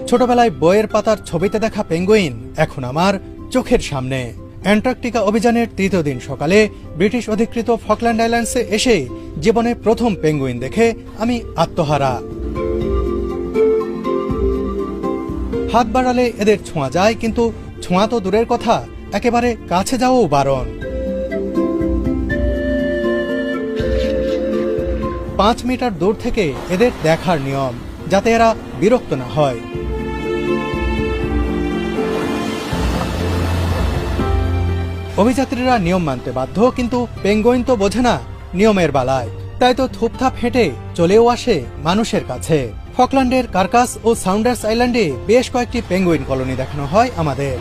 ছোটবেলায় বইয়ের পাতার ছবিতে দেখা পেঙ্গুইন এখন আমার চোখের সামনে। অ্যান্টার্কটিকা অভিযানের তৃতীয় দিন সকালে ব্রিটিশ অধিকৃত ফকল্যান্ড আইল্যান্ডসে এসে জীবনে প্রথম পেঙ্গুইন দেখে আমি আত্মহারা। হাত বাড়ালে এদের ছোঁয়া যায়, কিন্তু ছোঁয়া তো দূরের কথা, একেবারে কাছে যাওয়াও বারণ। 5 মিটার দূর থেকে এদের দেখার নিয়ম, যাতে এরা বিরক্ত না হয়। অভিযাত্রীরা নিয়ম মানতে বাধ্য, কিন্তু পেঙ্গুইন তো বোঝে না নিয়মের বালায়, তাই তো থুপথাপ হেঁটে চলেও আসে মানুষের কাছে। ফকল্যান্ডের কার্কাস ও সাউন্ডার্স আইল্যান্ডে বেশ কয়েকটি পেঙ্গুইন কলোনি দেখানো হয় আমাদের।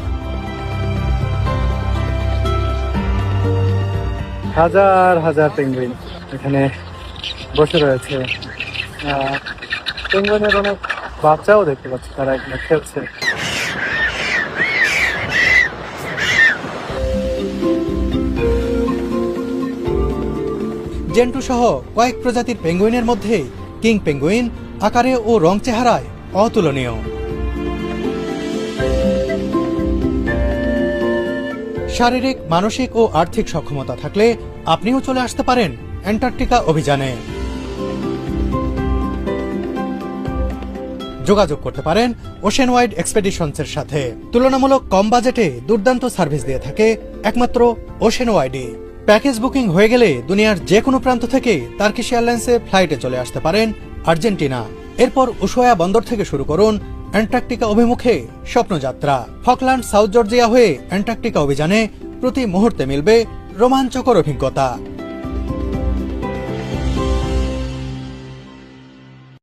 হাজার হাজার পেঙ্গুইন এখানে বসে রয়েছে। পেঙ্গুইনের অনেক বাচ্চাও দেখতে পাচ্ছি, তারা এখানে খেলছে। জেন্টু সহ কয়েক প্রজাতির পেঙ্গুইনের মধ্যে কিং পেঙ্গুইন আকারে ও রং চেহারায় অতুলনীয়। শারীরিক, মানসিক ও আর্থিক সক্ষমতা থাকলে আপনিও চলে আসতে পারেন অ্যান্টার্কটিকা অভিযানে। যোগাযোগ করতে পারেন ওশেন ওয়াইড এক্সপেডিশনসের সাথে। তুলনামূলক কম বাজেটে দুর্দান্ত সার্ভিস দিয়ে থাকে একমাত্র ওশেন ওয়াইডে। প্যাকেজ বুকিং হয়ে গেলে দুনিয়ার যে কোনো প্রান্ত থেকে টার্কিশ এয়ারলাইন্সে ফ্লাইটে চলে আসতে পারেন আর্জেন্টিনা। এরপর উশোয়া বন্দর থেকে শুরু করুন অ্যান্টার্কটিকা অভিমুখে স্বপ্নযাত্রা। ফকল্যান্ড, সাউথ জর্জিয়া হয়ে অ্যান্টার্কটিকা অভিযানে প্রতি মুহূর্তে মিলবে রোমাঞ্চকর অভিজ্ঞতা।